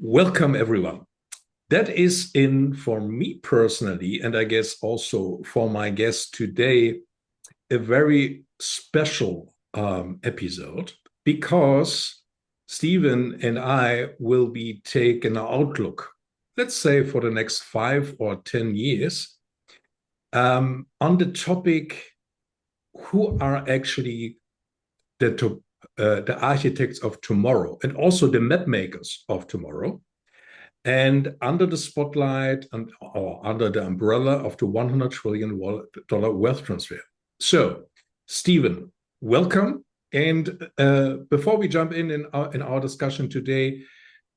Welcome, everyone. That is in, for me personally, and I guess also for my guest today, a very special episode because Stephen and I will be taking an outlook, let's say for the next 5 or 10 years, on the topic who are actually the architects of tomorrow and also the map makers of tomorrow. And under the spotlight or under the umbrella of the $100 trillion wealth transfer. So, Stephen, welcome. And before we jump in our discussion today,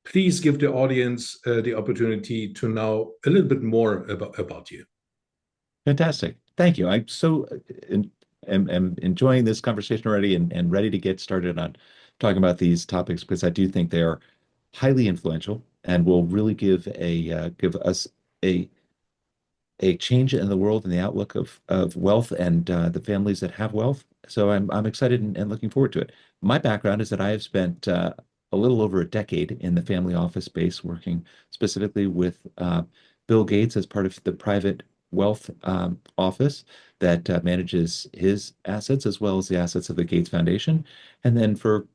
please give the audience the opportunity to know a little bit more about you. Fantastic. Thank you. I'm so am enjoying this conversation already and ready to get started on talking about these topics because I do think they are highly influential and will really give us a a change in the world and the outlook of wealth and the families that have wealth. So I'm excited and looking forward to it. My background is that I have spent a little over a decade in the family office space, working specifically with Bill Gates as part of the private wealth office that manages his assets as well as the assets of the Gates Foundation. And then for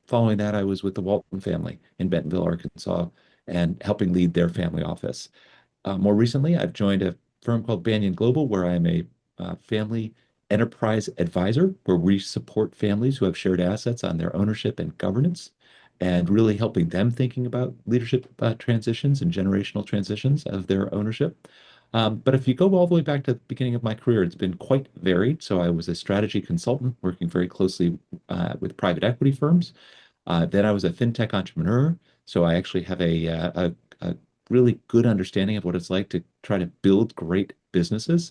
following that, I was with the Walton family in Bentonville, Arkansas, and helping lead their family office. More recently, I've joined a firm called Banyan Global, where I'm a family enterprise advisor, where we support families who have shared assets on their ownership and governance, and really helping them thinking about leadership transitions and generational transitions of their ownership. But if you go all the way back to the beginning of my career, it's been quite varied. So I was a strategy consultant working very closely with private equity firms. Then I was a fintech entrepreneur. So I actually have a really good understanding of what it's like to try to build great businesses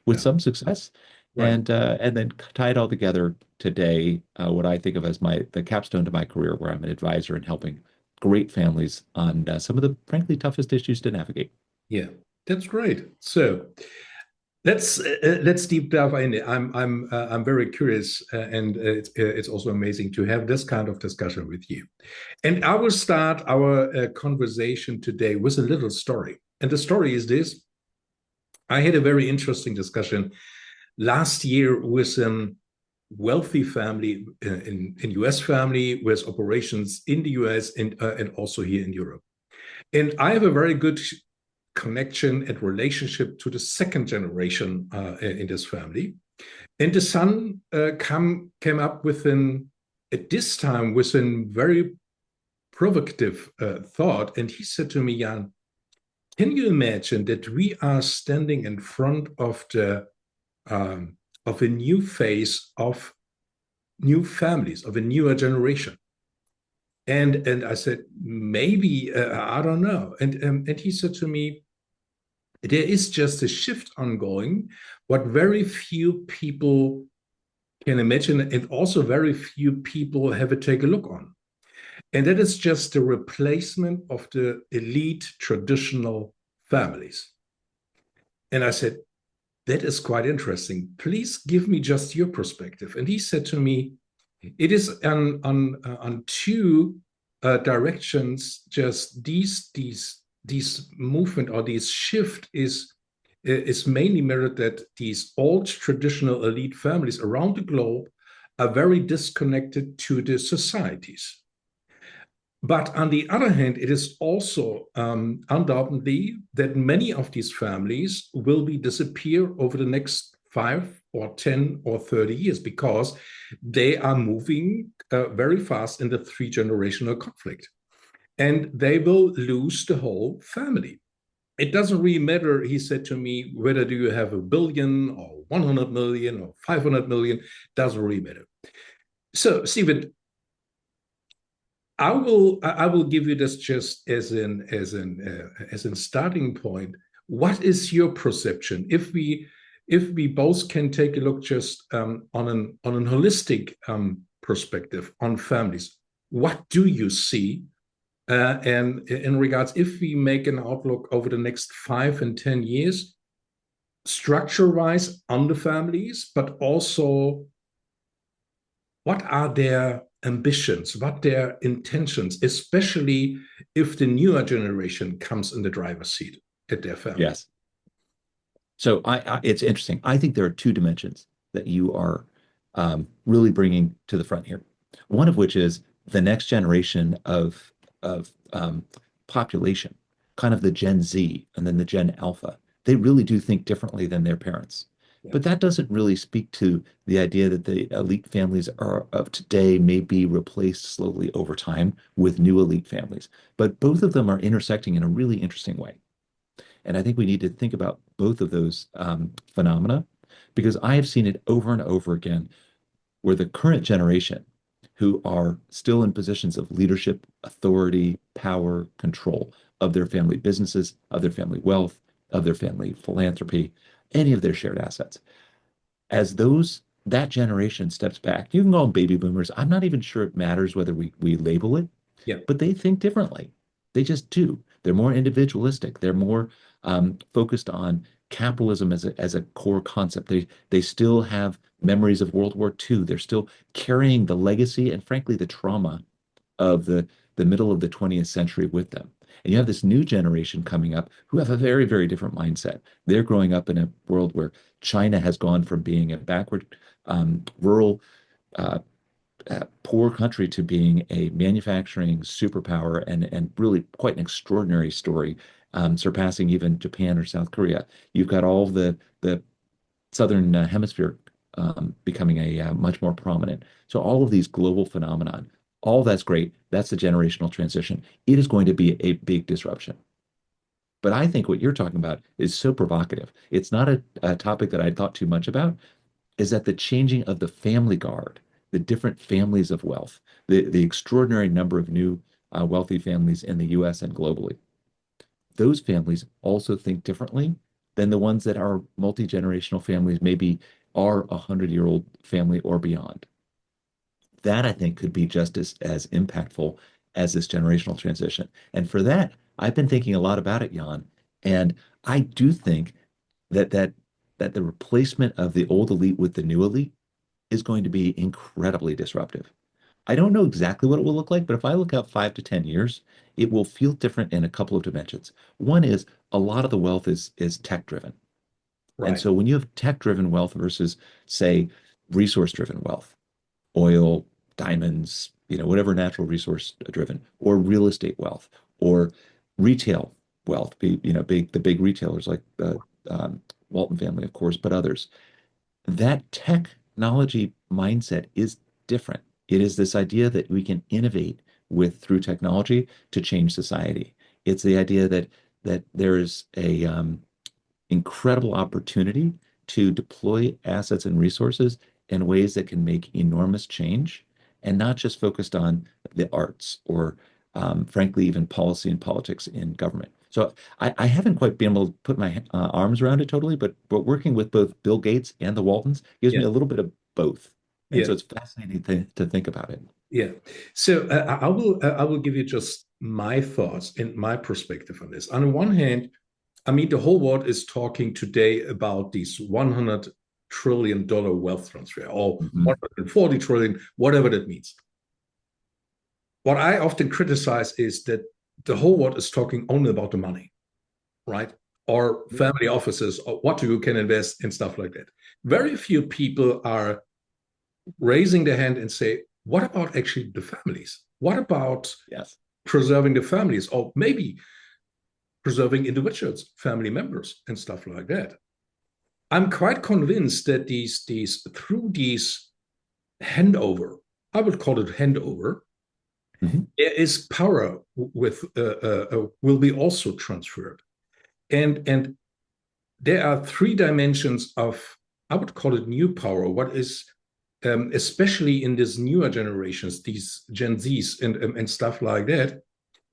with Yeah, some success, right. and then tie it all together today. What I think of as the capstone to my career, where I'm an advisor and helping great families on some of the frankly toughest issues to navigate. Yeah, that's great. So let's deep dive in. I'm very curious, and it's also amazing to have this kind of discussion with you. And I will start our conversation today with a little story. And the story is this: I had a very interesting discussion last year with a wealthy family in US family with operations in the US and also here in Europe. And I have a very good connection and relationship to the second generation in this family. And the son came up with at this time, with a very provocative thought. And he said to me, Jan, can you imagine that we are standing in front of a new phase of new families, of a newer generation? And I said, maybe, I don't know. And he said to me, there is just a shift ongoing, what very few people can imagine, and also very few people have a take a look on. And that is just the replacement of the elite traditional families. And I said, that is quite interesting. Please give me just your perspective. And he said to me, it is on two directions. Just these movement or this shift is mainly mirrored that these old traditional elite families around the globe are very disconnected to the societies. But on the other hand, it is also undoubtedly that many of these families will be disappear over the next 5 or 10 or 30 years because they are moving very fast in the three-generational conflict. And they will lose the whole family. It doesn't really matter, he said to me, whether do you have a billion or 100 million or 500 million, doesn't really matter. So, Stephen, I will give you this just as an starting point. What is your perception if we both can take a look just on an holistic perspective on families? What do you see? And in regards, if we make an outlook over the next 5 and 10 years, structure-wise on the families, but also what are their ambitions, what their intentions, especially if the newer generation comes in the driver's seat at their family. Yes. So it's interesting. I think there are two dimensions that you are really bringing to the front here. One of which is the next generation of population, kind of the Gen Z and then the Gen Alpha. They really do think differently than their parents. Yeah. But that doesn't really speak to the idea that the elite families are of today may be replaced slowly over time with new elite families. But both of them are intersecting in a really interesting way. And I think we need to think about both of those phenomena because I have seen it over and over again where the current generation who are still in positions of leadership, authority, power, control of their family businesses, of their family wealth, of their family philanthropy, any of their shared assets. As that generation steps back, you can call them baby boomers. I'm not even sure it matters whether we label it, Yeah. but they think differently. They just do. They're more individualistic. They're more focused on capitalism as a core concept. They still have memories of World War II. They're still carrying the legacy and frankly the trauma of the middle of the 20th century with them. And you have this new generation coming up who have a very, very different mindset. They're growing up in a world where China has gone from being a backward, rural, uh, poor country to being a manufacturing superpower and really quite an extraordinary story, surpassing even Japan or South Korea. You've got all the southern hemisphere becoming a much more prominent. So all of these global phenomenon, all that's great. That's the generational transition. It is going to be a big disruption. But I think what you're talking about is so provocative. It's not a topic that I thought too much about, is that the changing of the family guard, the different families of wealth, the extraordinary number of new wealthy families in the US and globally, those families also think differently than the ones that are multi-generational families, maybe are a 100-year-old family or beyond. That I think could be just as impactful as this generational transition. And for that, I've been thinking a lot about it, Jan. And I do think that the replacement of the old elite with the new elite is going to be incredibly disruptive. I don't know exactly what it will look like, but if I look out 5 to 10 years, it will feel different in a couple of dimensions. One is a lot of the wealth is tech driven. And Right. so when you have tech driven wealth versus, say, resource driven wealth, oil, diamonds, whatever natural resource driven, or real estate wealth, or retail wealth, the big retailers like the Walton family, of course, but others. That technology mindset is different. It is this idea that we can innovate through technology to change society. It's the idea that there is a incredible opportunity to deploy assets and resources in ways that can make enormous change and not just focused on the arts or, frankly, even policy and politics in government. So I haven't quite been able to put my arms around it totally, but working with both Bill Gates and the Waltons gives Yeah. me a little bit of both. And Yeah. so it's fascinating to think about it. Yeah. So I will give you just my thoughts and my perspective on this. On the one hand, I mean, the whole world is talking today about these $100 trillion wealth transfer or Mhm. 140 trillion, whatever that means. What I often criticize is that the whole world is talking only about the money, right? Or family offices, or what you can invest and stuff like that. Very few people are raising their hand and say, what about actually the families? What about Yes. preserving the families, or maybe preserving individuals, family members, and stuff like that? I'm quite convinced that through these handover, I would call it handover, Mhm. there is power with will be also transferred, and there are three dimensions of, I would call it new power. What is especially in these newer generations, these Gen Zs and stuff like that,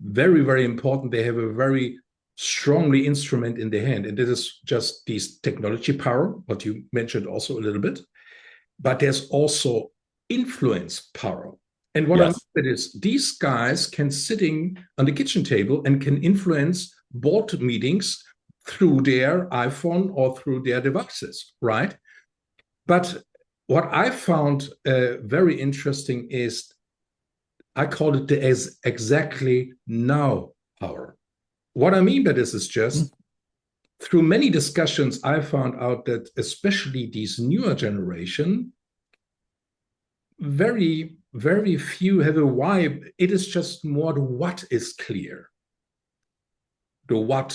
very, very important. They have a very strongly instrument in their hand. And this is just this technology power, what you mentioned also a little bit. But there's also influence power. And what I mean Yes. is these guys can sitting on the kitchen table and can influence board meetings through their iPhone or through their devices, right? But what I found very interesting is I call it the as exactly now power. What I mean by this is Mm. just through many discussions, I found out that especially these newer generation, very few have a why. It is just more the what is clear. The what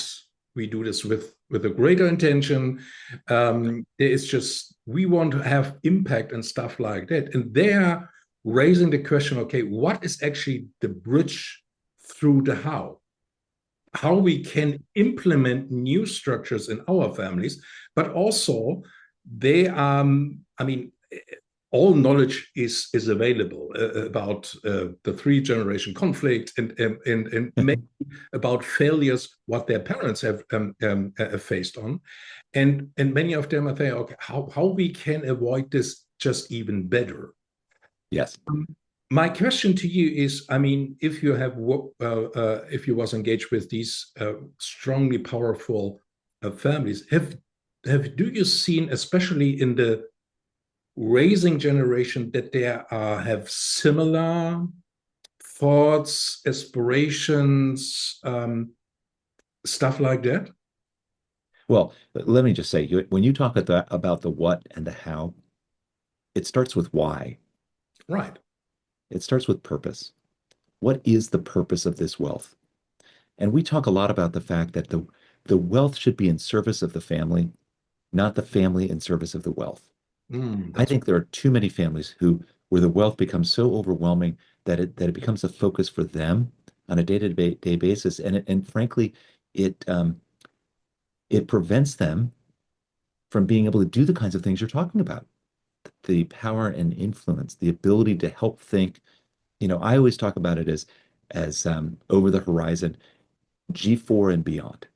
we do this with a greater intention. There is just we want to have impact and stuff like that, and they are raising the question: okay, what is actually the bridge through the how we can implement new structures in our families, but also they I mean all knowledge is available about the three generation conflict and maybe about failures what their parents have faced on, and many of them are saying, okay, how we can avoid this just even better. Yes. My question to you is, I mean, if you have if you was engaged with these strongly powerful families, have do you seen, especially in the raising generation, that they have similar thoughts, aspirations, stuff like that? Well, let me just say, when you talk about the what and the how, it starts with why. Right. It starts with purpose. What is the purpose of this wealth? And we talk a lot about the fact that the wealth should be in service of the family, not the family in service of the wealth. I That's think there are too many families where the wealth becomes so overwhelming that it becomes a focus for them on a day-to-day basis, and frankly, it it prevents them from being able to do the kinds of things you're talking about. The power and influence, the ability to help think. I always talk about it as over the horizon, G4 and beyond.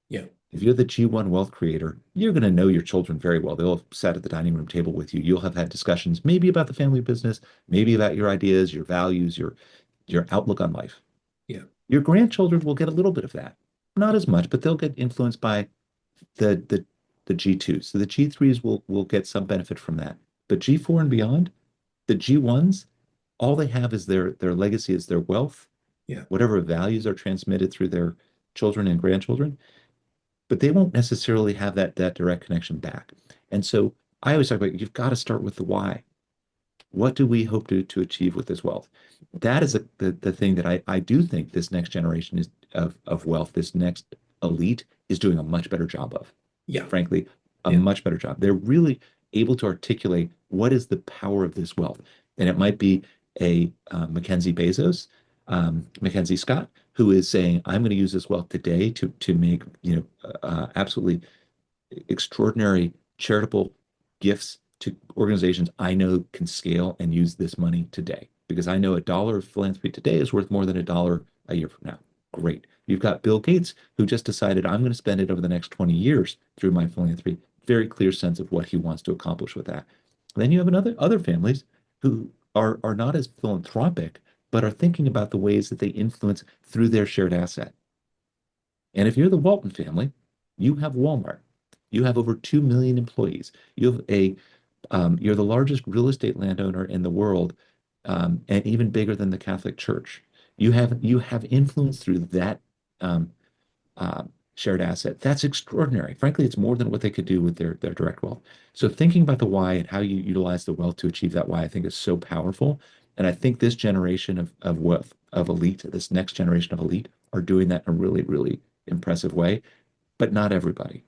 yeah, If you're the G1 wealth creator, you're going to know your children very well. They'll have sat at the dining room table with you. You'll have had discussions, maybe about the family business, maybe about your ideas, your values, your outlook on life. yeah, Your grandchildren will get a little bit of that, not as much, but they'll get influenced by the the the G2s. So the G3s will get some benefit from that. But G4 and beyond, the G1s, all they have is their legacy, is their wealth, yeah, whatever values are transmitted through their children and grandchildren, but they won't necessarily have that direct connection back. And so I always talk about, you've got to start with the why. What do we hope to achieve with this wealth? That is the thing that I do think this next generation of wealth, this next elite is doing a much better job of. yeah, Frankly, a yeah, much better job. They're really able to articulate what is the power of this wealth. And it might be a Mackenzie Bezos, Mackenzie Scott, who is saying, I'm going to use this wealth today to make absolutely extraordinary charitable gifts to organizations I know can scale and use this money today. Because I know $1 of philanthropy today is worth more than $1 a year from now. Great. You've got Bill Gates, who just decided, I'm going to spend it over the next 20 years through my philanthropy. Very clear sense of what he wants to accomplish with that. Then you have other families who are not as philanthropic, but are thinking about the ways that they influence through their shared asset. And if you're the Walton family, you have Walmart. You have over 2 million employees. You're the largest real estate landowner in the world, and even bigger than the Catholic Church. You have influence through that um, shared asset. That's extraordinary. Frankly, it's more than what they could do with their direct wealth. So thinking about the why and how you utilize the wealth to achieve that why, I think is so powerful. And I think this generation of wealth of elite, this next generation of elite, are doing that in a really, really impressive way, but not everybody.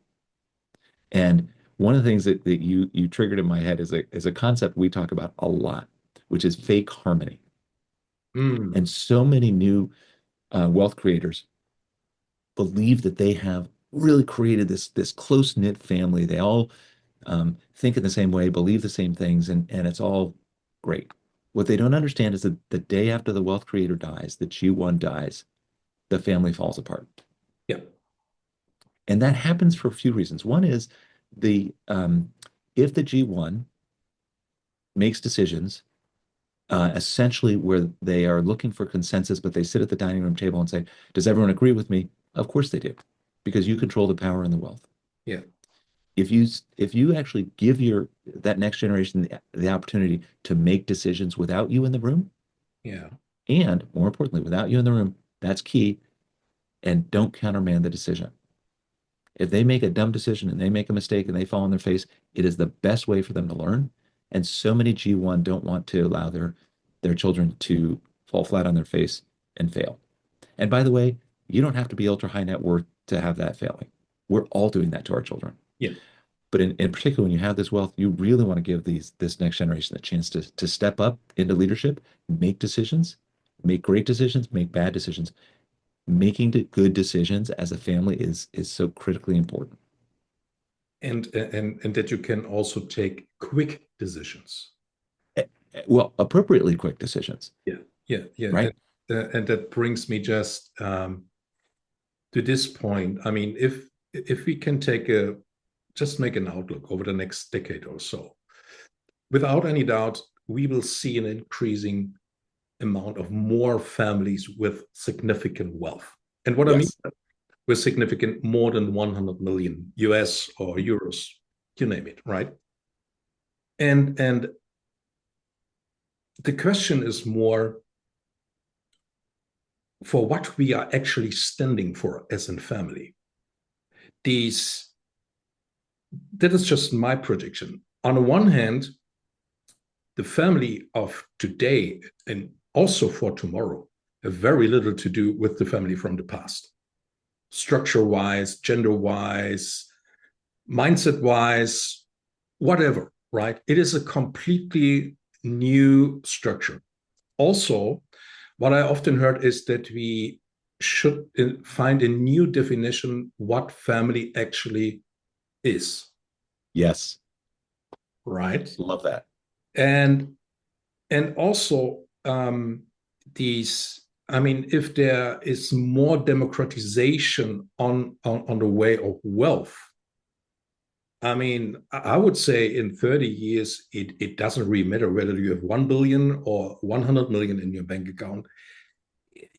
And one of the things that you triggered in my head is a concept we talk about a lot, which is fake harmony. mm, And so many new wealth creators believe that they have really created this close-knit family. They all think in the same way, believe the same things, and it's all great. What they don't understand is that the day after the wealth creator dies, the G1 dies, the family falls apart. yeah, And that happens for a few reasons. One is the if the G1 makes decisions essentially where they are looking for consensus, but they sit at the dining room table and say, "Does everyone agree with me?" Of course they do, because you control the power and the wealth. yeah, If you actually give that next generation the opportunity to make decisions without you in the room, yeah, And more importantly, without you in the room, that's key. And don't countermand the decision. If they make a dumb decision and they make a mistake and they fall on their face, it is the best way for them to learn. And so many G1 don't want to allow their children to fall flat on their face and fail. And by the way, you don't have to be ultra high net worth to have that failing. We're all doing that to our children. Yeah. But in particular, when you have this wealth, you really want to give this next generation a chance to step up into leadership, make decisions, make great decisions, make bad decisions. Making good decisions as a family is so critically important. And that you can also take quick decisions. Well, appropriately quick decisions, Yeah, yeah, yeah. right? And that brings me just to this point. I mean, if we can just make an outlook over the next decade or so, without any doubt, we will see an increasing amount of more families with significant wealth. And what I mean Yes. with significant, more than 100 million US or euros, you name it, right? And the question is more for what we are actually standing for as a family. These That is just my prediction. On the one hand, the family of today and also for tomorrow have very little to do with the family from the past. Structure wise, gender wise, mindset wise, whatever, right? It is a completely new structure. Also, what I often heard is that we should find a new definition what family actually is, Yes. right? Love that. And also these. I mean, if there is more democratization on the way of wealth, I mean, I would say in 30 years, it doesn't really matter whether you have 1 billion or 100 million in your bank account.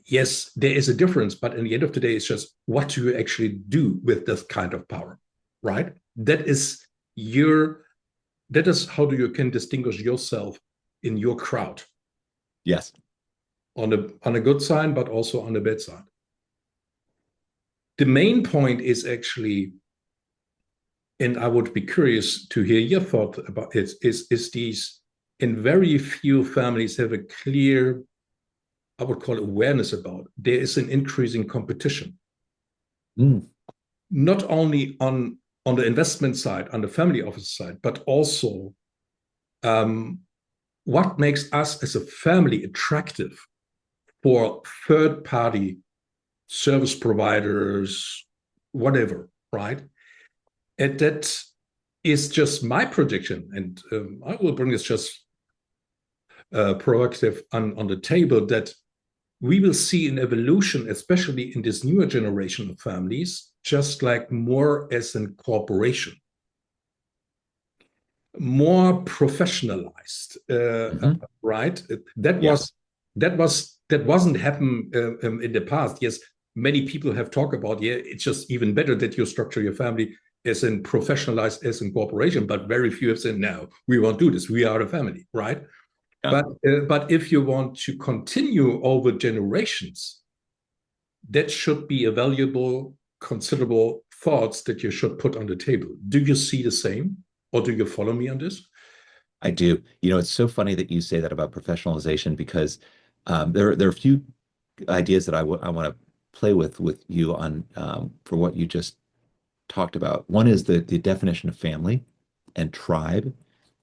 Yes, there is a difference, but in the end of the day, it's just what do you actually do with this kind of power, right? Your, that is how do you can distinguish yourself in your crowd Yes. on a good side, but also on the bad side. The main point is actually, and I would be curious to hear your thought about it, is these, in very few families have a clear, I would call it awareness about, there is an increasing competition. Mm. Not only on the investment side, on the family office side, but also what makes us as a family attractive for third party service providers, whatever, right? And that is just my prediction. And I will bring this just proactive on the table that we will see an evolution, especially in this newer generation of families, just like more as a corporation, more professionalized, Hmm. right? That was Yes. that wasn't happen in the past. Yes, many people have talked about, yeah, it's just even better that you structure your family as in professionalized as in corporation, but very few have said, no, we won't do this. We are a family, right? Yeah. But if you want to continue over generations, that should be a valuable, considerable thoughts that you should put on the table. Do you see the same, or do you follow me on this? I do. It's so funny that you say that about professionalization because there are a few ideas that I want to play with you on for what you just talked about. One is the definition of family and tribe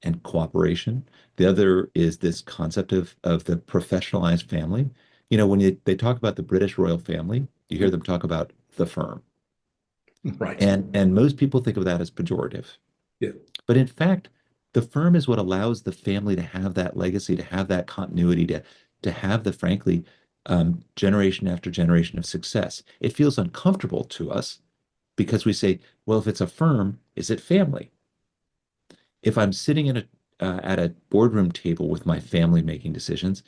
and cooperation. The other is this concept of the professionalized family. When they talk about the British royal family, you hear them talk about the firm. Right. And most people think of that as pejorative. Yeah. But in fact, the firm is what allows the family to have that legacy, to have that continuity, to have the frankly generation after generation of success. It feels uncomfortable to us because we say, well, if it's a firm, is it family? If I'm sitting at a boardroom table with my family making decisions,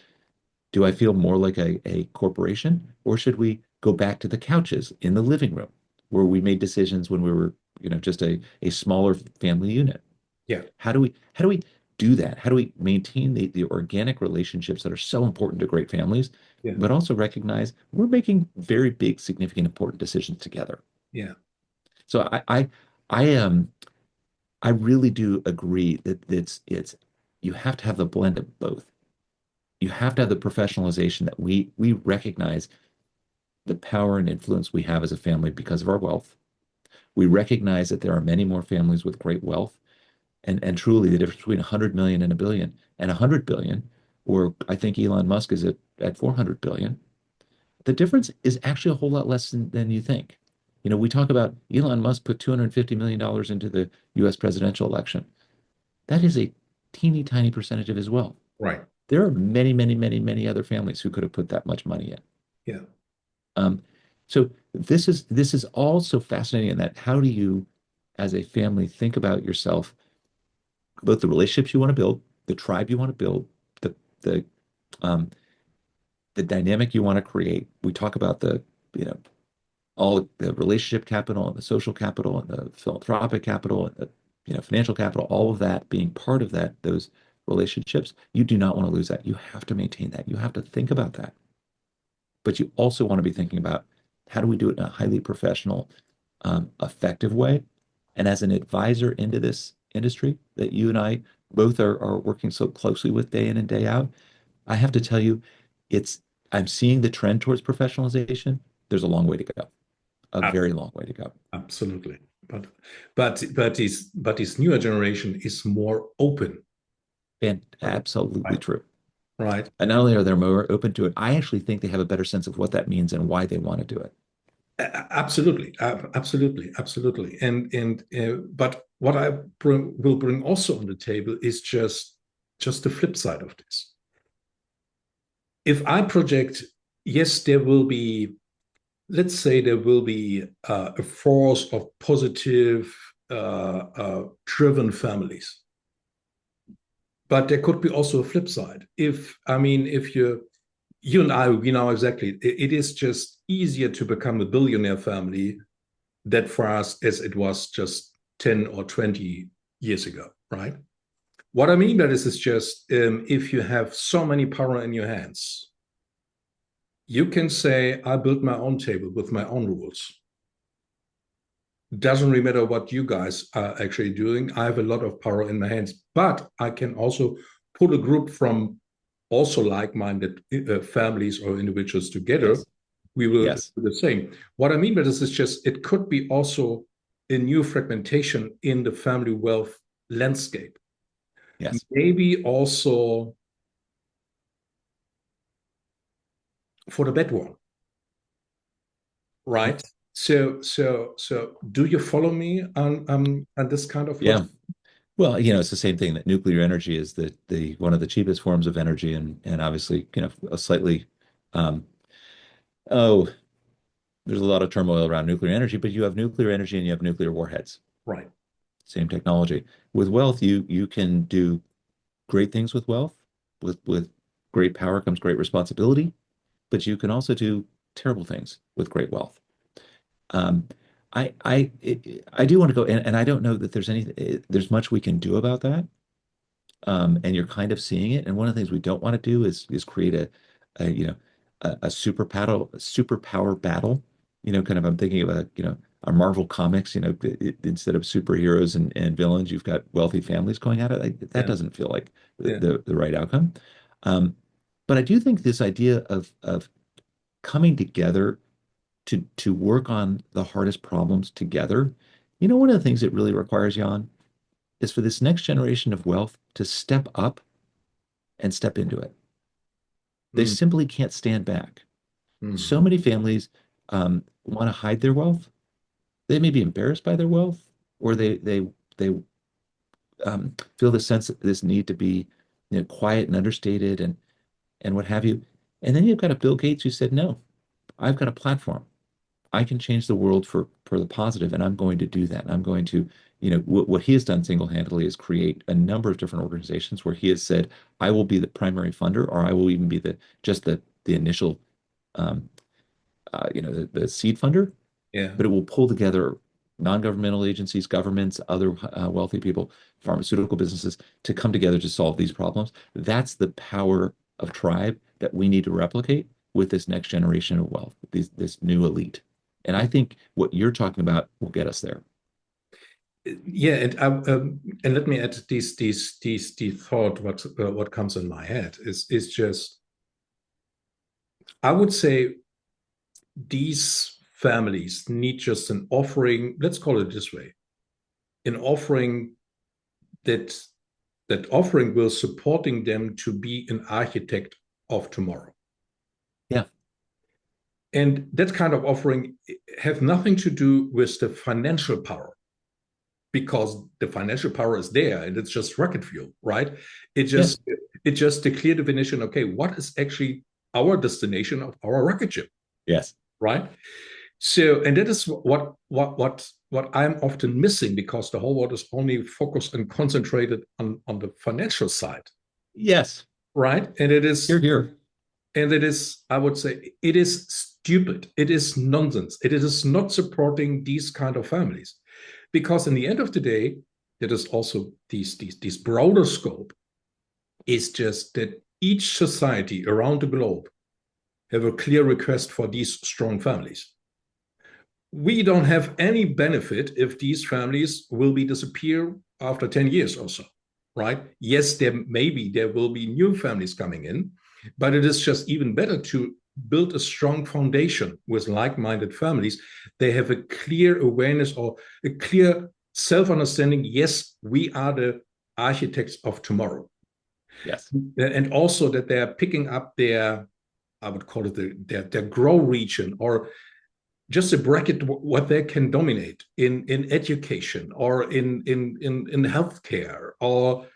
do I feel more like a corporation, or should we go back to the couches in the living room where we made decisions when we were, just a smaller family unit? Yeah. How do we do that? How do we maintain the organic relationships that are so important to great families, Yeah. but also recognize we're making very big, significant, important decisions together? Yeah. So I really do agree that it's you have to have the blend of both. You have to have the professionalization that we recognize the power and influence we have as a family because of our wealth. We recognize that there are many more families with great wealth, and truly the difference between 100 million and a billion and 100 billion, or I think Elon Musk is at 400 billion. The difference is actually a whole lot less than you think. We talk about Elon Musk put $250 million into the US presidential election. That is a teeny tiny percentage of his wealth. Right. There are many, many, many, many other families who could have put that much money in. Yeah. Um, so this is all so fascinating in that how do you, as a family, think about yourself, both the relationships you want to build, the tribe you want to build, the the um, the dynamic you want to create. We talk about the you know all the relationship capital and the social capital and the philanthropic capital and the financial capital, all of that being part of those relationships. You do not want to lose that. You have to maintain that. You have to think about that. But you also want to be thinking about how do we do it in a highly professional, effective way. And as an advisor into this industry that you and I both are working so closely with day in and day out, I have to tell you, it's I'm seeing the trend towards professionalization. There's a long way to go, a Ab- very long way to go. Absolutely. But this newer generation is more open. And absolutely Right. true. Right. And not only are they more open to it, I actually think they have a better sense of what that means and why they want to do it. Absolutely, absolutely, absolutely. But what I will bring also on the table is just the flip side of this. If I project, yes, there will be, let's say, there will be a force of positive, driven families, but there could be also a flip side. If I mean, if you and I, we know exactly, it is just easier to become a billionaire family that for us as it was just 10 or 20 years ago, right? What I mean by this is just if you have so many power in your hands, you can say, I built my own table with my own rules. Doesn't really matter what you guys are actually doing. I have a lot of power in my hands, but I can also put a group from also like-minded families or individuals together. Yes. We will do Yes. the same. What I mean by this is just it could be also a new fragmentation in the family wealth landscape. Yes. Maybe also for the bad one, right? So do you follow me on this kind of logic? Yeah. Well, it's the same thing that nuclear energy is the one of the cheapest forms of energy and obviously, a slightly um oh, there's a lot of turmoil around nuclear energy, but you have nuclear energy and you have nuclear warheads. Right. Same technology. With wealth, you can do great things with wealth. With great power comes great responsibility, but you can also do terrible things with great wealth. Um, I do want to go, and I don't know that there's much we can do about that. And you're kind of seeing it. And one of the things we don't want to do is create a superpower battle. Kind of I'm thinking about our Marvel comics. Instead of superheroes and villains, you've got wealthy families going at it. That Yeah. doesn't feel like Yeah. the right outcome. Um, but I do think this idea of coming together to work on the hardest problems together. One of the things it really requires, Jan, is for this next generation of wealth to step up and step into it. They Mm, simply can't stand back. mm. So many families want to hide their wealth. They may be embarrassed by their wealth, or they feel this need to be quiet and understated and what have you. And then you've got a Bill Gates who said, "No, I've got a platform. I can change the world for the positive, and I'm going to do that. And I'm going to, what he has done single-handedly is create a number of different organizations where he has said, I will be the primary funder, or I will even be the initial, um, the seed funder, Yeah. but it will pull together non-governmental agencies, governments, other wealthy people, pharmaceutical businesses to come together to solve these problems. That's the power of tribe that we need to replicate with this next generation of wealth, this new elite. And I think what you're talking about will get us there. Yeah, and let me add the thought. What comes in my head is just, I would say these families need just an offering. Let's call it this way: an offering that offering will supporting them to be an architect of tomorrow. Yeah. And that kind of offering have nothing to do with the financial power, because the financial power is there and it's just rocket fuel, right? It Yeah. just it just the clear definition. Okay, what is actually our destination of our rocket ship, Yes. right? So, and that is what I'm often missing, because the whole world is only focused and concentrated on the financial side, Yes. right? Here, here. And it is, I would say, it is stupid. It is nonsense. It is not supporting these kind of families, because in the end of the day, it is also these broader scope is just that each society around the globe have a clear request for these strong families. We don't have any benefit if these families will be disappear after 10 years or so, right? Yes, there will be new families coming in, but it is just even better to build a strong foundation with like-minded families. They have a clear awareness or a clear self-understanding. Yes, we are the architects of tomorrow. Yes. And also that they are picking up their, I would call it their grow region, or just a bracket what they can dominate in education or in healthcare, or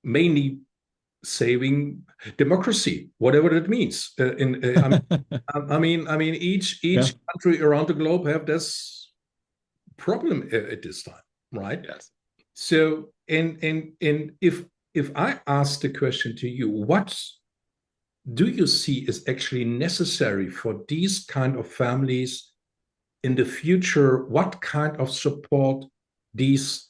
mainly saving democracy, whatever that means. I mean, Yeah. each country around the globe have this problem at this time, right? Yes. So, and if I ask the question to you, what do you see is actually necessary for these kind of families in the future? What kind of support these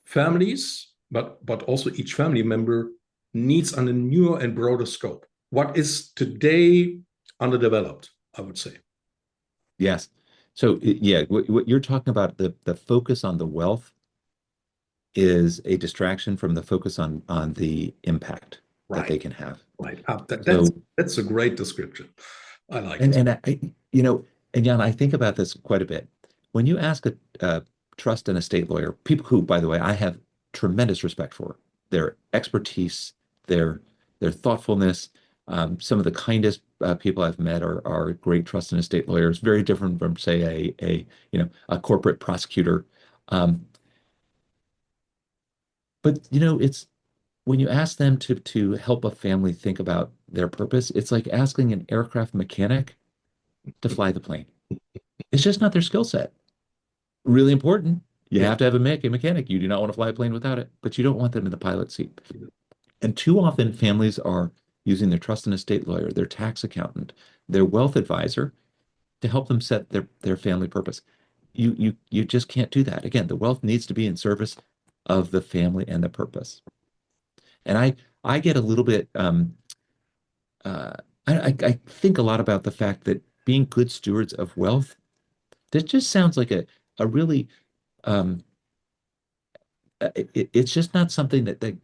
families, but also each family member needs on a newer and broader scope? What is today underdeveloped, I would say. Yes. So yeah, what you're talking about, the focus on the wealth is a distraction from the focus on the impact that Right, they can have. right. So That's a great description. I like and it. and I, you know, and Jan, I think about this quite a bit. When you ask a trust and estate lawyer, people who, by the way, I have tremendous respect for, their expertise, their their thoughtfulness. Some of the kindest people I've met are great trust and estate lawyers, very different from, say, a corporate prosecutor. Um, but it's when you ask them to help a family think about their purpose, it's like asking an aircraft mechanic to fly the plane. It's just not their skill set. Really important. You Yeah. have to have a mechanic. You do not want to fly a plane without it, but you don't want them in the pilot seat. And too often families are using their trust and estate lawyer, their tax accountant, their wealth advisor to help them set their family purpose. You just can't do that. Again, the wealth needs to be in service of the family and the purpose. And I get a little bit uh, I think a lot about the fact that being good stewards of wealth, that just sounds like a really um, it's just not something that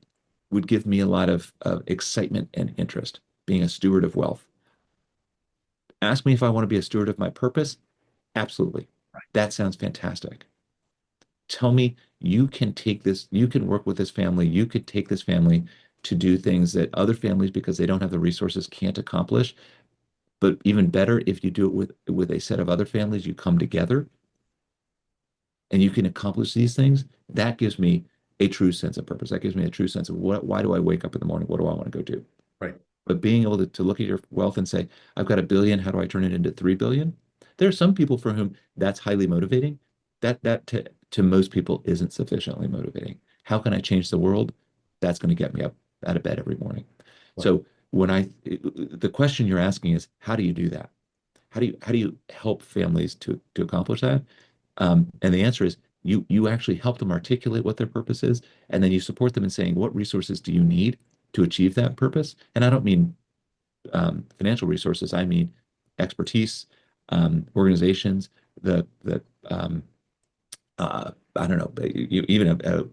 would give me a lot of excitement and interest, being a steward of wealth. Ask me if I want to be a steward of my purpose. Absolutely. That sounds fantastic. Tell me you can take this, you can work with this family, you could take this family to do things that other families, because they don't have the resources, can't accomplish. But even better, if you do it with a set of other families, you come together and you can accomplish these things. That gives me a true sense of purpose. That gives me a true sense of why do I wake up in the morning? What do I want to go do? Right. But being able to look at your wealth and say, I've got 1 billion, how do I turn it into 3 billion? There are some people for whom that's highly motivating. That to most people isn't sufficiently motivating. How can I change the world? That's going to get me up out of bed every morning. Right. So the question you're asking is, how do you do that? How do you help families to accomplish that? And the answer is you actually help them articulate what their purpose is, and then you support them in saying, what resources do you need to achieve that purpose? And I don't mean financial resources. I mean expertise, organizations, the I don't know, even a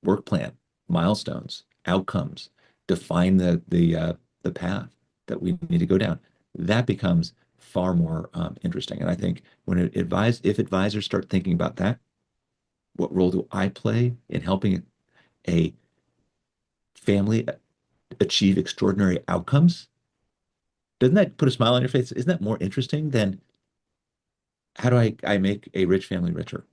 work plan, milestones, outcomes, define the path that we need to go down. That becomes far more interesting. And I think if advisors start thinking about that, what role do I play in helping a family achieve extraordinary outcomes? Doesn't that put a smile on your face? Isn't that more interesting than how do I make a rich family richer?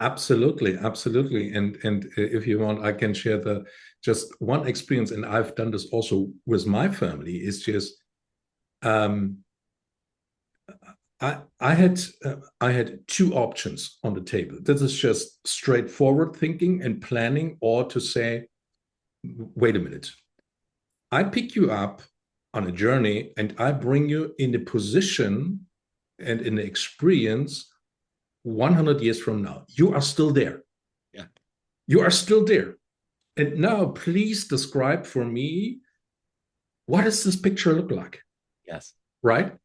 Absolutely, absolutely. And if you want, I can share the just one experience, and I've done this also with my family. Is just um, I had two options on the table. This is just straightforward thinking and planning, or to say, wait a minute, I pick you up on a journey and I bring you in a position and in the experience 100 years from now. You are still there. Yeah. You are still there. And now, please describe for me, what does this picture look like? Yes. Right?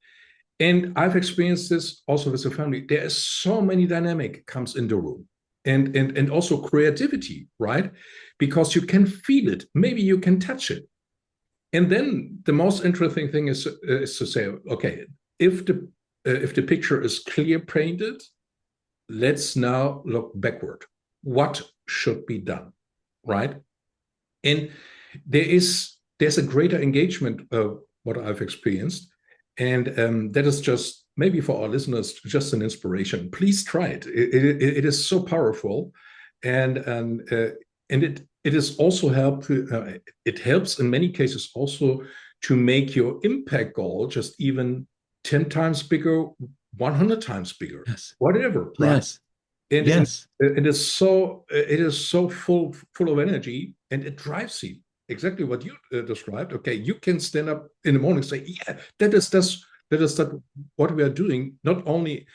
And I've experienced this also with the family. There is so many dynamic comes in the room, and also creativity, right? Because you can feel it. Maybe you can touch it. And then the most interesting thing is to say, okay, if the picture is clear painted, let's now look backward. What should be done, right? And there's a greater engagement of what I've experienced, and that is just maybe for our listeners just an inspiration. Please try it. It is so powerful, and it is also help. It helps in many cases also to make your impact goal just even 10 times bigger, 100 times bigger, Yes. whatever, right? Yes. And Yes. it is so full of energy, and it drives you exactly what you described. Okay, you can stand up in the morning and say, yeah, that what we are doing, not only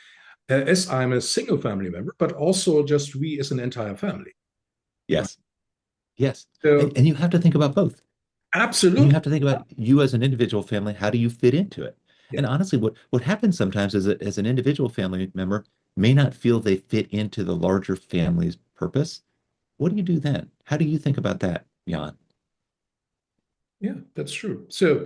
as I'm a single family member, but also just we as an entire family, right? Yes. Yes. And, So and you have to think about both. And you absolutely. have to think about you as an individual family. How do you fit into it? Yeah. And honestly, what happens sometimes is that as an individual family member may not feel they fit into the larger family's purpose. What do you do then? How do you think about that, Jan? Yeah, that's true. So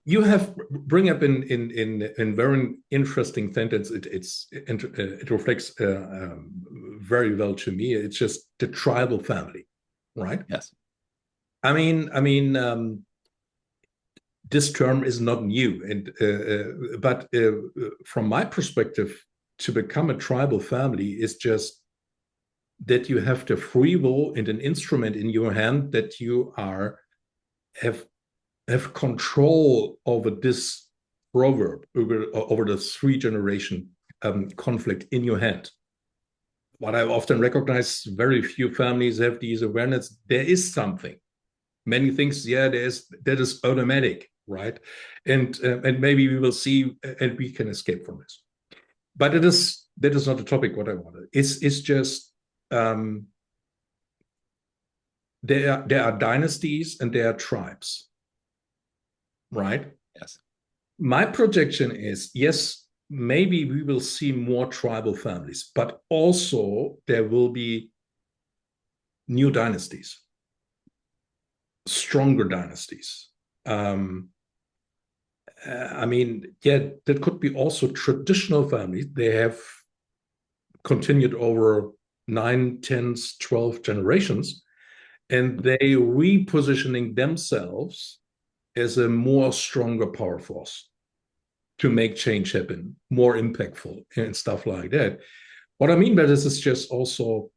you have bring up in very interesting sentence. It reflects very well to me. It's just the tribal family, right? Yes. I mean, this term is not new, and but from my perspective, to become a tribal family is just that you have the free will and an instrument in your hand that you are have have control over this proverb, over the three generation conflict in your hand. What I often recognize, very few families have these awareness. There is something. Many things, yeah, that is automatic, right? And maybe we will see, and we can escape from this. But that is not the topic. What I wanted. It's just there are dynasties and there are tribes, right? Yes. My projection is, yes, maybe we will see more tribal families, but also there will be new dynasties, stronger dynasties. Um, I mean, yeah, that could be also traditional families. They have continued over 9, 10, 12 generations, and they repositioning themselves as a more stronger power force to make change happen, more impactful and stuff like that. What I mean by this is just also,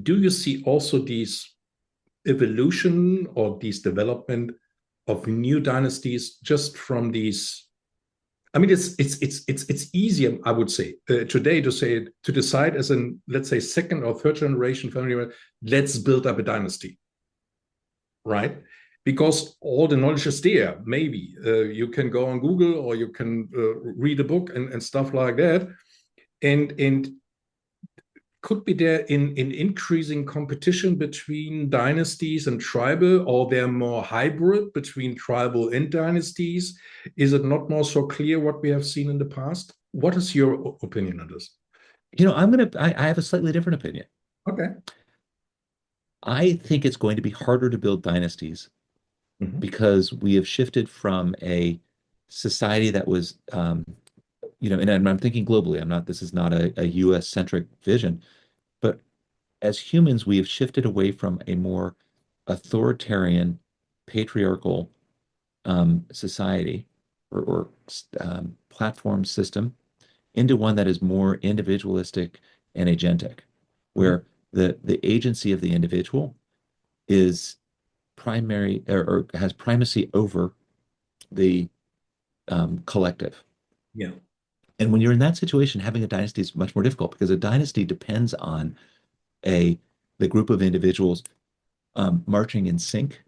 do you see also these evolution or these development of new dynasties just from these? I mean, it's easier, I would say, today to decide as an, let's say, second or third generation family, let's build up a dynasty, right? because all the knowledge is there. Maybe you can go on Google or you can read a book and stuff like that. And could be there in increasing competition between dynasties and tribal, or they're more hybrid between tribal and dynasties? Is it not more so clear what we have seen in the past? What is your opinion on this? I have a slightly different opinion. Okay. I think it's going to be harder to build dynasties Mhm. because we have shifted from a society that was, and I'm thinking globally. This is not a US centric vision, but as humans, we have shifted away from a more authoritarian, patriarchal society or platform system into one that is more individualistic and agentic, Mhm. where the agency of the individual is primary or has primacy over the collective. Yeah. And when you're in that situation, having a dynasty is much more difficult because a dynasty depends on a the group of individuals marching in sync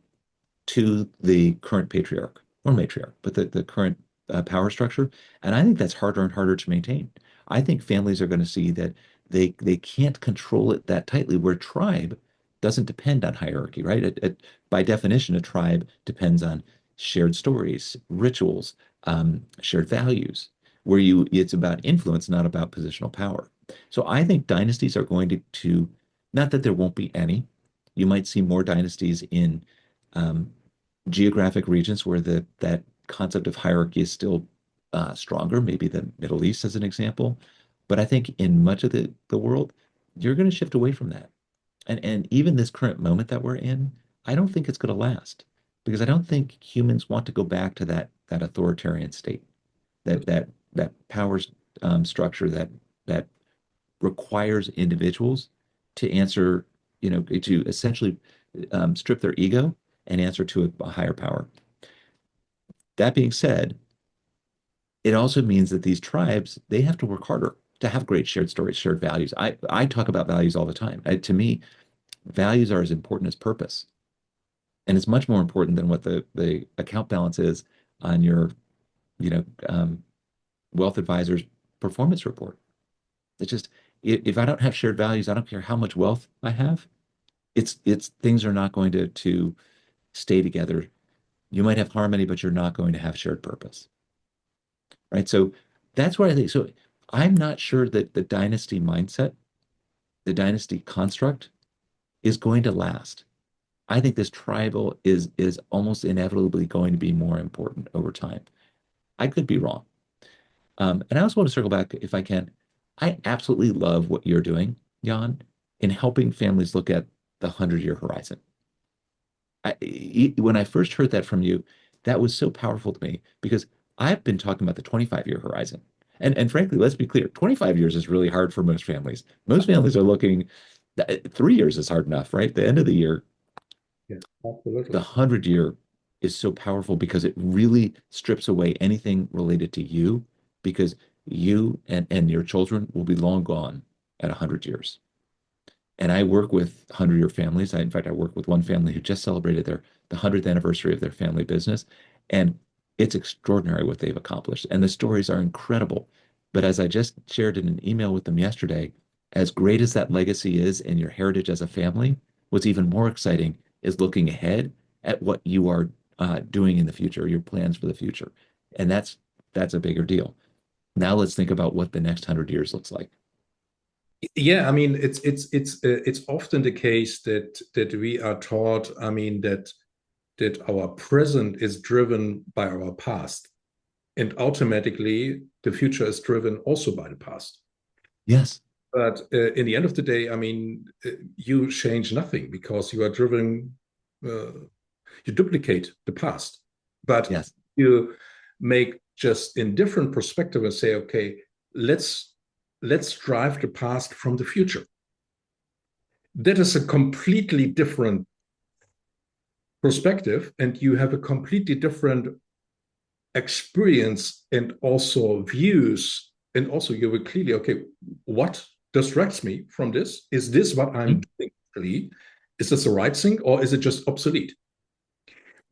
to the current patriarch or matriarch, but the current power structure. And I think that's harder and harder to maintain. I think families are going to see that they can't control it that tightly, where tribe doesn't depend on hierarchy, right? By definition, a tribe depends on shared stories, rituals, shared values, where it's about influence, not about positional power. So I think dynasties are going to not that there won't be any. You might see more dynasties in um, geographic regions where that concept of hierarchy is still stronger, maybe the Middle East as an example. But I think in much of the world, you're going to shift away from that. And even this current moment that we're in, I don't think it's going to last because I don't think humans want to go back to that authoritarian state, that power structure that requires individuals to answer, to essentially strip their ego and answer to a higher power. That being said, it also means that these tribes, they have to work harder to have great shared stories, shared values. I talk about values all the time. To me, values are as important as purpose. And it's much more important than what the account balance is on your, you know, um, wealth advisor's performance report. It's just, if I don't have shared values, I don't care how much wealth I have. It's things are not going to stay together. You might have harmony, but you're not going to have shared purpose, right? So that's what I think. So I'm not sure that the dynasty mindset, the dynasty construct, is going to last. I think this tribal is almost inevitably going to be more important over time. I could be wrong. And I also want to circle back, if I can. I absolutely love what you're doing, Jan, in helping families look at the 100-year horizon. When I first heard that from you, that was so powerful to me because I've been talking about the 25-year horizon. And frankly, let's be clear, 25 years is really hard for most families. Most families are looking, 3 years is hard enough, right? The end of the year, Yeah, the absolutely. 100-year is so powerful because it really strips away anything related to you because you and your children will be long gone at 100 years. And I work with 100-year families. In fact, I work with one family who just celebrated the 100th anniversary of their family business. And it's extraordinary what they've accomplished. And the stories are incredible. But as I just shared in an email with them yesterday, as great as that legacy is and your heritage as a family, what's even more exciting is looking ahead at what you are doing in the future, your plans for the future. And that's a bigger deal. Now let's think about what the next 100 years looks like. Yeah, I mean, it's often the case that we are taught, I mean, that our present is driven by our past, and automatically the future is driven also by the past. Yes, But in the end of the day, I mean, you change nothing because you are driven, uh, you duplicate the past, but yes. you make just in different perspective and say, okay, let's let's drive the past from the future. That is a completely different perspective, and you have a completely different experience and also views, and also you will clearly, okay, what distracts me from this? Is this what I'm Mhm. doing? Really? Is this the right thing, or is it just obsolete?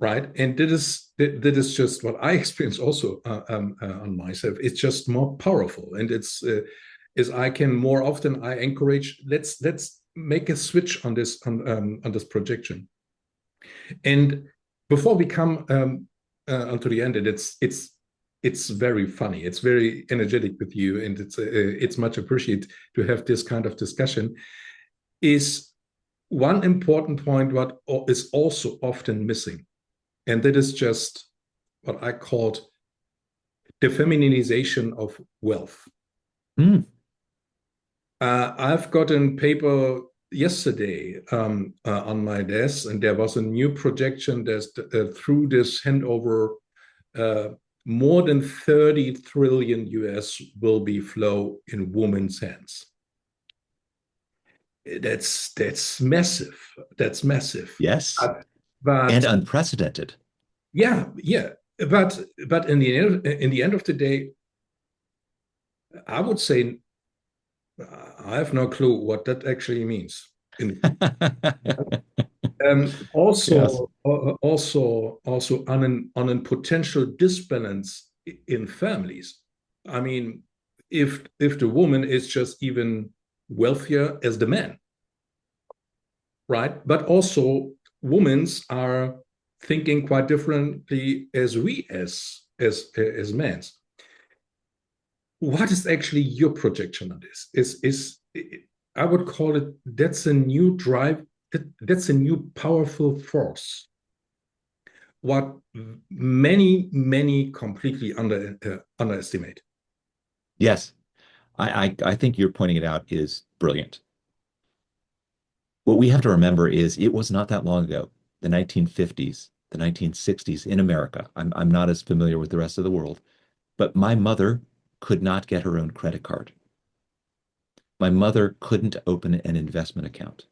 right? And that is just what I experience also on myself. It's just more powerful, and it's is I can more often I encourage let's make a switch on this projection. And before we come onto the end, and it's very funny. It's very energetic with you, and it's much appreciated to have this kind of discussion. Is one important point what is also often missing, and that is just what I called the feminization of wealth. Mm. I've got a paper yesterday on my desk, and there was a new projection that through this handover, uh, more than 30 trillion US will be flow in women's hands. That's massive. That's massive. Yes. And But unprecedented. yeah, yeah. But in the end of the day, I would say I have no clue what that actually means. Yes. Also on a potential disbalance in families. I mean, if the woman is just even wealthier as the man, right? But also, women are thinking quite differently as we as men. What is actually your projection on this? Is I would call it that's a new drive, that's a new powerful force. What many completely underestimate. Yes. I think you're pointing it out is brilliant. What we have to remember is it was not that long ago, the 1950s, the 1960s in America. I'm not as familiar with the rest of the world, but my mother could not get her own credit card. My mother couldn't open an investment account.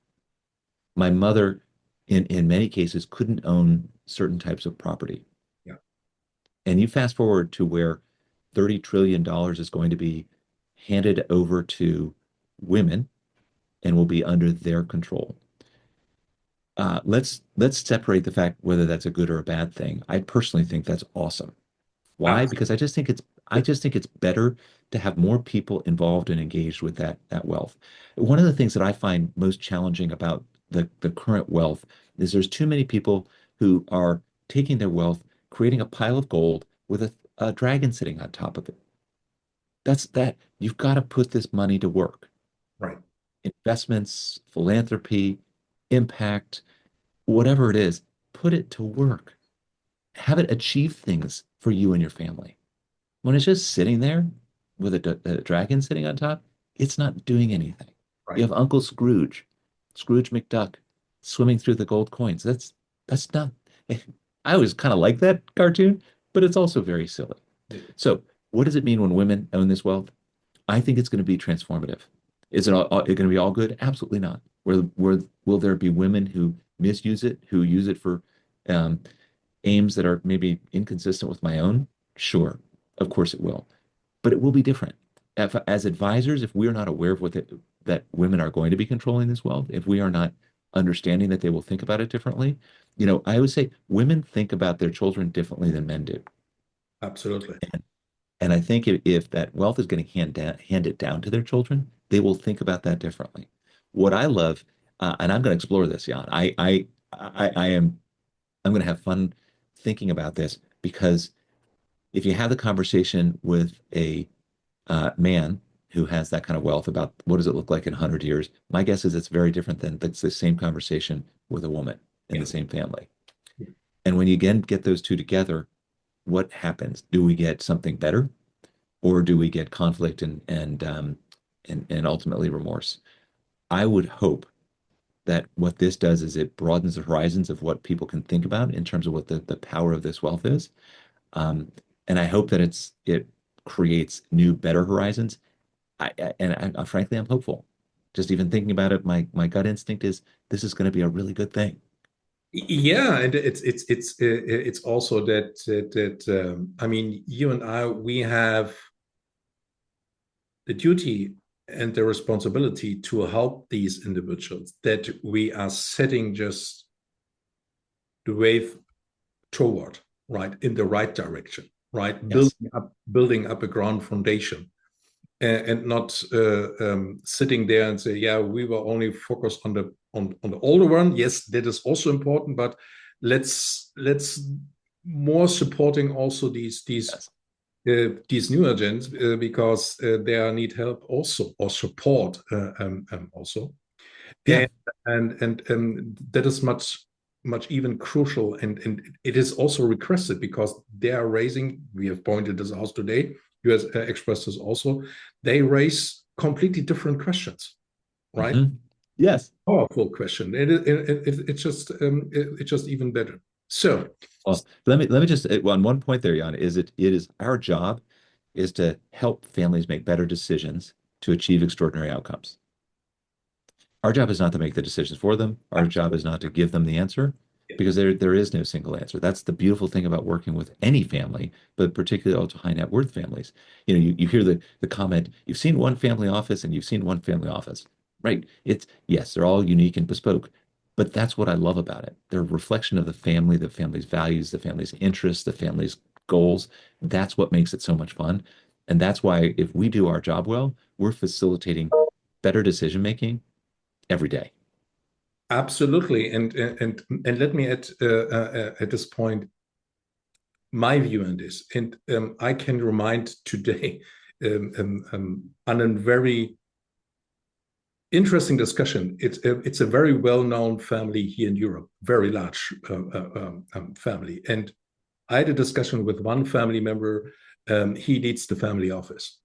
My mother, in many cases, couldn't own certain types of property. Yeah, And you fast forward to where $30 trillion is going to be handed over to women and will be under their control. Let's separate the fact whether that's a good or a bad thing. I personally think that's awesome. Why? absolutely. Because I just think it's better to have more people involved and engaged with that wealth. One of the things that I find most challenging about the current wealth is there's too many people who are taking their wealth, creating a pile of gold with a dragon sitting on top of it. That's that. You've got to put this money to work. Right, Investments, philanthropy, impact, whatever it is, put it to work. Have it achieve things for you and your family. When it's just sitting there with a dragon sitting on top, it's not doing anything. You right, have Uncle Scrooge, Scrooge McDuck, swimming through the gold coins. That's not. I always kind of like that cartoon, but it's also very silly. So, what does it mean when women own this wealth? I think it's going to be transformative. Is it going to be all good? Absolutely not. Will there be women who misuse it, who use it for um, aims that are maybe inconsistent with my own? Sure, of course it will, but it will be different. As advisors, if we are not aware of that women are going to be controlling this wealth, if we are not understanding that they will think about it differently, I always say women think about their children differently than men do. absolutely. And I think if that wealth is getting handed down to their children, they will think about that differently. What I love, and I'm going to explore this, Jan. I'm going to have fun thinking about this because if you have the conversation with a man who has that kind of wealth about what does it look like in 100 years, my guess is it's very different than it's the same conversation with a woman in Yeah, the same family. yeah. And when you again get those two together, what happens? Do we get something better, or do we get conflict and ultimately remorse? I would hope that what this does is it broadens the horizons of what people can think about in terms of what the power of this wealth is. Um, and I hope that it creates new, better horizons. Frankly, I'm hopeful. Just even thinking about it, my gut instinct is this is going to be a really good thing. Yeah, and it's also that I mean, you and I, we have the duty and the responsibility to help these individuals, that we are setting just the way toward, right, in the right direction, right, Yes. building up a ground foundation, and not sitting there and say, yeah, we were only focused on the older one. Yes, that is also important, but let's more supporting also Yes. these new agents, because they need help also, or support also, Yeah. and that is much even crucial, and it is also requested because they are raising. We have pointed this out today. You has expressed this also. They raise completely different questions, right? Mhm. Yes. Powerful question. It's just even better. So Well, let me just on one point there, Jan, it is our job is to help families make better decisions to achieve extraordinary outcomes. Our job is not to make the decisions for them. Our job is not to give them the answer because there is no single answer. That's the beautiful thing about working with any family, but particularly ultra high net worth families. You hear the comment, you've seen one family office and you've seen one family office, right? It's yes, they're all unique and bespoke, but that's what I love about it. They're a reflection of the family's values, the family's interests, the family's goals. That's what makes it so much fun. And that's why if we do our job well, we're facilitating better decision making every day. absolutely, and let me add at this point my view on this, and I can remind today on a very interesting discussion. It's a very well-known family here in Europe, very large family. And I had a discussion with one family member. He leads the family office.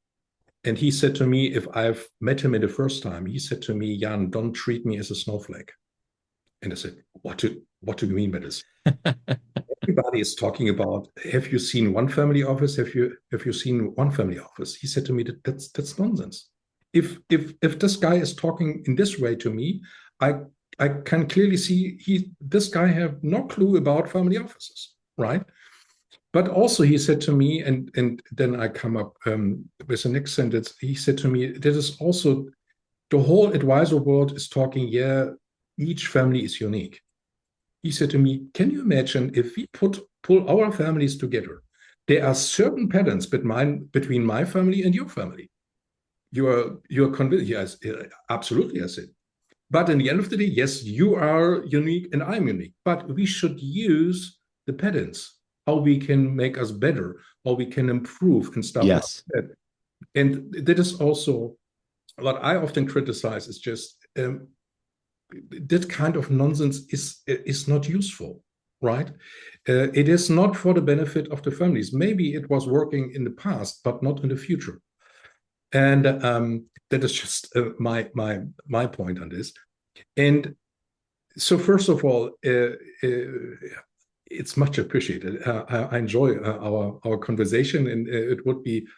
And he said to me, if I've met him in the first time, he said to me, Jan, don't treat me as a snowflake. And I said, what do you mean by this? Everybody is talking about, have you seen one family office? Have you seen one family office? He said to me that's nonsense. If this guy is talking in this way to me, I I can clearly see this guy have no clue about family offices, right? But also he said to me, and then I come up with the next sentence. He said to me, "That is also the whole advisor world is talking. Yeah, each family is unique." He said to me, "Can you imagine if we pull our families together? There are certain patterns between my family and your family. You are convinced?" Yes, absolutely. I said. But in the end of the day, yes, you are unique and I'm unique. But we should use the patterns, how we can make us better, how we can improve and stuff like Yes. that. And that is also what I often criticize is just that kind of nonsense is not useful, right? It is not for the benefit of the families. Maybe it was working in the past, but not in the future. And that is just my point on this. And so, first of all, it's much appreciated. I enjoy our conversation, and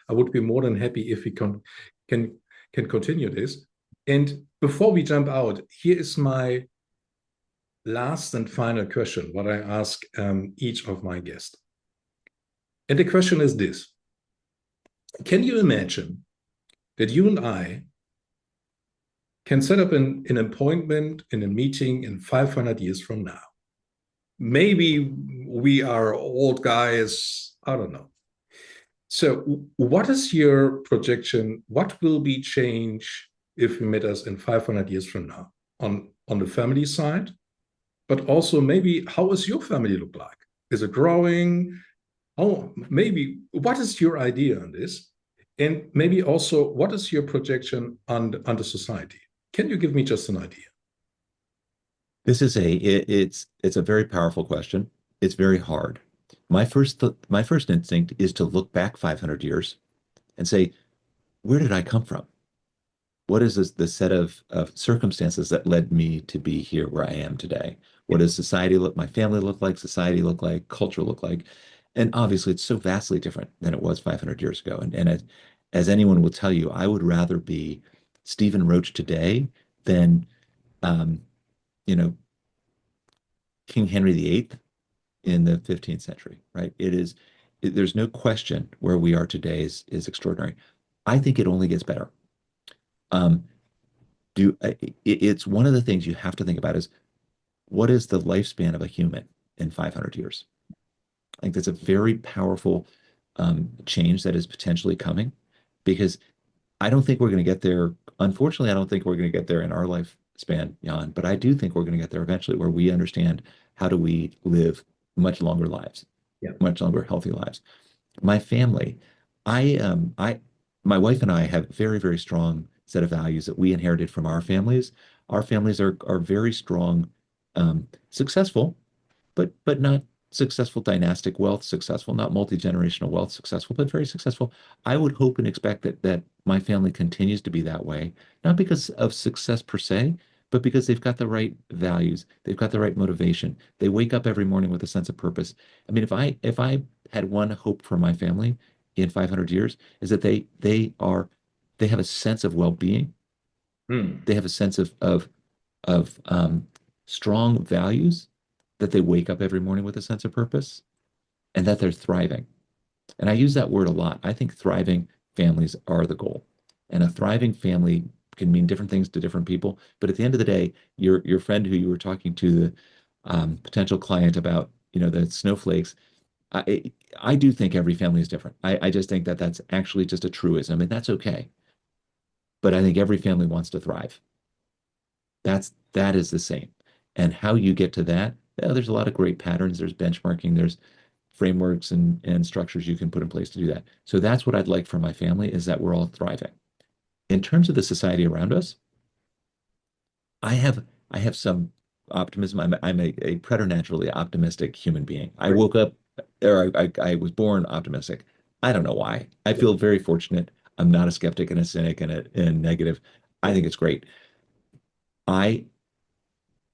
I would be more than happy if we can can continue this. And before we jump out, here is my last and final question, what I ask each of my guests. And the question is this: can you imagine that you and I can set up an appointment in a meeting in 500 years from now? Maybe we are old guys. I don't know. So, what is your projection? What will be change if you met us in 500 years from now on the family side? But also, maybe how is your family look like? Is it growing? Oh, maybe what is your idea on this? And maybe also, what is your projection on the society? Can you give me just an idea? It's a very powerful question. It's very hard. My first instinct is to look back 500 years and say, where did I come from? What is the set of circumstances that led me to be here where I am today? What does society look, my family look like, society look like, culture look like? And obviously, it's so vastly different than it was 500 years ago. And as anyone will tell you, I would rather be Stephen Roche today than, um, you know, King Henry VIII in the 15th century, right? There's no question where we are today is extraordinary. I think it only gets better. Um, it's one of the things you have to think about is what is the lifespan of a human in 500 years? I think that's a very powerful change that is potentially coming because I don't think we're going to get there. Unfortunately, I don't think we're going to get there in our lifespan, Jan, but I do think we're going to get there eventually where we understand how do we live much longer lives, Yeah. much longer, healthy lives. My family, I, my wife and I have a very, very strong set of values that we inherited from our families. Our families are very strong, successful, but not successful dynastic wealth, successful, not multi-generational wealth, successful, but very successful. I would hope and expect that my family continues to be that way, not because of success per se, but because they've got the right values, they've got the right motivation. They wake up every morning with a sense of purpose. I mean, if I had one hope for my family in 500 years, is that they have a sense of well-being. Hmm. They have a sense of strong values, that they wake up every morning with a sense of purpose, and that they're thriving. And I use that word a lot. I think thriving families are the goal. And a thriving family can mean different things to different people. But at the end of the day, your friend who you were talking to, the potential client about, the snowflakes, I do think every family is different. I just think that that's actually just a truism, and that's okay. But I think every family wants to thrive. That is the same. And how you get to that, yeah, there's a lot of great patterns. There's benchmarking, there's frameworks and structures you can put in place to do that. So that's what I'd like for my family is that we're all thriving. In terms of the society around us, I have some optimism. I'm a preternaturally optimistic human being. I Great. woke up or I was born optimistic. I don't know why. I Yeah. feel very fortunate. I'm not a skeptic and a cynic and negative. I Yeah. think it's great. I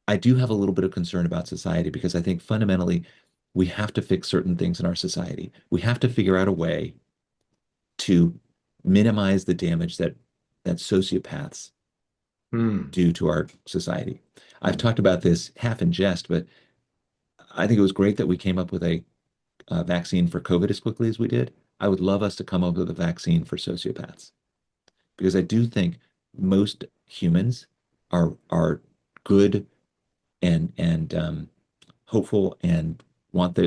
I do have a little bit of concern about society because I think fundamentally we have to fix certain things in our society. We have to figure out a way to minimize the damage that sociopaths Hmm. do to our society. I've Hmm. talked about this half in jest, but I think it was great that we came up with a vaccine for COVID as quickly as we did. I would love us to come up with a vaccine for sociopaths because I do think most humans are good and hopeful and want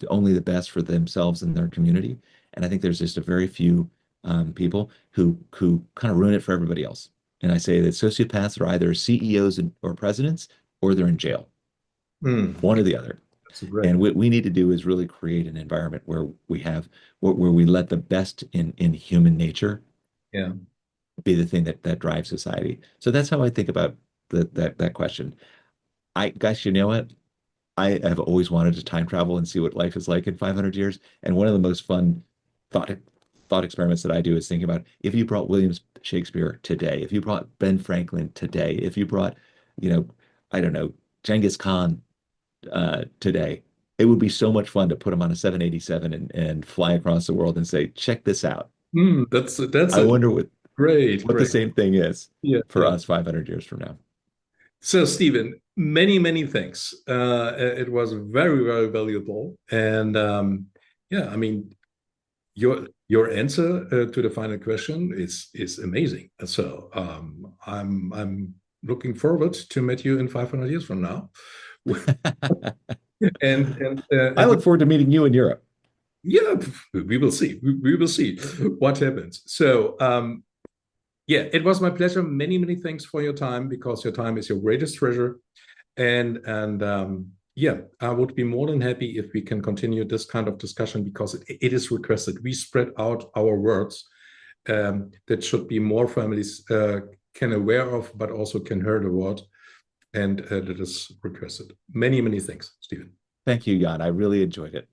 only the best for themselves and their community. And I think there's just a very few people who kind of ruin it for everybody else. And I say that sociopaths are either CEOs or presidents or they're in jail, Hmm. one or the other. That's great. And what we need to do is really create an environment where we have where we let the best in human nature Yeah. be the thing that drives society. So that's how I think about that question. Guys, you know what? I have always wanted to time travel and see what life is like in 500 years. And one of the most fun thought thought experiments that I do is thinking about if you brought William Shakespeare today, if you brought Ben Franklin today, if you brought, you know, I don't know, Genghis Khan today, it would be so much fun to put him on a 787 and fly across the world and say, check this out. Hmm. That's I a wonder great, what the great. same thing is Yeah. for us 500 years from now. So, Stephen, many, many thanks. It was very, very valuable. And yeah, I mean, your answer to the final question is amazing. So I'm looking forward to meet you in 500 years from now. I And look forward to meeting you in Europe. yeah, we will see. We will see what happens. So yeah, it was my pleasure. Many, many thanks for your time because your time is your greatest treasure. And yeah, I would be more than happy if we can continue this kind of discussion because it is requested. We spread out our words that should be more families can aware of, but also can hear the word, and that is requested. Many, many thanks, Stephen. Thank you, Jan. I really enjoyed it.